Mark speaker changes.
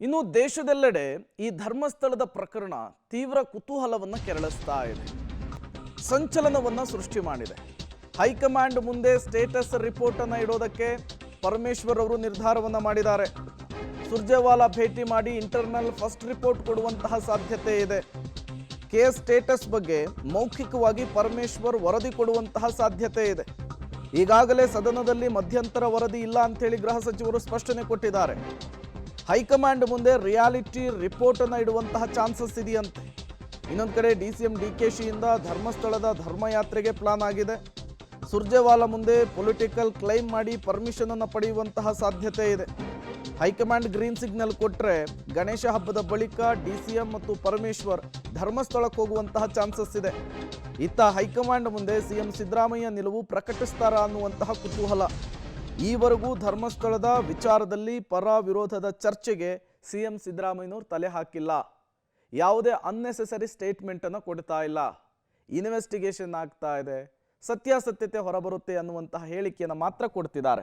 Speaker 1: ಇನ್ನು ದೇಶದೆಲ್ಲೆಡೆ ಈ ಧರ್ಮಸ್ಥಳದ ಪ್ರಕರಣ ತೀವ್ರ ಕುತೂಹಲವನ್ನು ಕೆರಳಿಸ್ತಾ ಇದೆ, ಸಂಚಲನವನ್ನ ಸೃಷ್ಟಿ ಮಾಡಿದೆ. ಹೈಕಮಾಂಡ್ ಮುಂದೆ ಸ್ಟೇಟಸ್ ರಿಪೋರ್ಟ್ ಅನ್ನು ಇಡೋದಕ್ಕೆ ಪರಮೇಶ್ವರ್ ಅವರು ನಿರ್ಧಾರವನ್ನ ಮಾಡಿದ್ದಾರೆ. ಸುರ್ಜೇವಾಲಾ ಭೇಟಿ ಮಾಡಿ ಇಂಟರ್ನಲ್ ಫಸ್ಟ್ ರಿಪೋರ್ಟ್ ಕೊಡುವಂತಹ ಸಾಧ್ಯತೆ ಇದೆ. ಕೇಸ್ ಸ್ಟೇಟಸ್ ಬಗ್ಗೆ ಮೌಖಿಕವಾಗಿ ಪರಮೇಶ್ವರ್ ವರದಿ ಕೊಡುವಂತಹ ಸಾಧ್ಯತೆ ಇದೆ. ಈಗಾಗಲೇ ಸದನದಲ್ಲಿ ಮಧ್ಯಂತರ ವರದಿ ಇಲ್ಲ ಅಂತೇಳಿ ಗೃಹ ಸಚಿವರು ಸ್ಪಷ್ಟನೆ ಕೊಟ್ಟಿದ್ದಾರೆ. ಹೈಕಮಾಂಡ್ ಮುಂದೆ ರಿಯಾಲಿಟಿ ರಿಪೋರ್ಟ್ ಅನ್ನು ಇಡುವಂತಹ ಚಾನ್ಸಸ್ ಇದೆಯಂತೆ. ಇನ್ನೊಂದು ಕಡೆ ಡಿಸಿಎಂ ಡಿಕೆಶಿಯಿಂದ ಧರ್ಮಸ್ಥಳದ ಧರ್ಮಯಾತ್ರೆಗೆ ಪ್ಲಾನ್ ಆಗಿದೆ. ಸುರ್ಜೇವಾಲಾ ಮುಂದೆ ಪೊಲಿಟಿಕಲ್ ಕ್ಲೈಮ್ ಮಾಡಿ ಪರ್ಮಿಷನ್ ಅನ್ನು ಪಡೆಯುವಂತಹ ಸಾಧ್ಯತೆ ಇದೆ. ಹೈಕಮಾಂಡ್ ಗ್ರೀನ್ ಸಿಗ್ನಲ್ ಕೊಟ್ಟರೆ ಗಣೇಶ ಹಬ್ಬದ ಬಳಿಕ ಡಿಸಿಎಂ ಮತ್ತು ಪರಮೇಶ್ವರ್ ಧರ್ಮಸ್ಥಳಕ್ಕೆ ಹೋಗುವಂತಹ ಚಾನ್ಸಸ್ ಇದೆ. ಇತ್ತ ಹೈಕಮಾಂಡ್ ಮುಂದೆ ಸಿಎಂ ಸಿದ್ದರಾಮಯ್ಯ ನಿಲುವು ಪ್ರಕಟಿಸ್ತಾರಾ ಅನ್ನುವಂತಹ ಕುತೂಹಲ. ಈವರೆಗೂ ಧರ್ಮಸ್ಥಳದ ವಿಚಾರದಲ್ಲಿ ಪರ ವಿರೋಧದ ಚರ್ಚೆಗೆ ಸಿಎಂ ಸಿದ್ದರಾಮಯ್ಯನವರು ತಲೆ ಹಾಕಿಲ್ಲ. ಯಾವುದೇ ಅನ್ನೆಸೆಸರಿ ಸ್ಟೇಟ್ಮೆಂಟ್ ಅನ್ನು ಕೊಡ್ತಾ ಇಲ್ಲ. ಇನ್ವೆಸ್ಟಿಗೇಷನ್ ಆಗ್ತಾ ಇದೆ, ಸತ್ಯಾಸತ್ಯತೆ ಹೊರಬರುತ್ತೆ ಅನ್ನುವಂತಹ ಹೇಳಿಕೆಯನ್ನು ಮಾತ್ರ ಕೊಡ್ತಿದ್ದಾರೆ.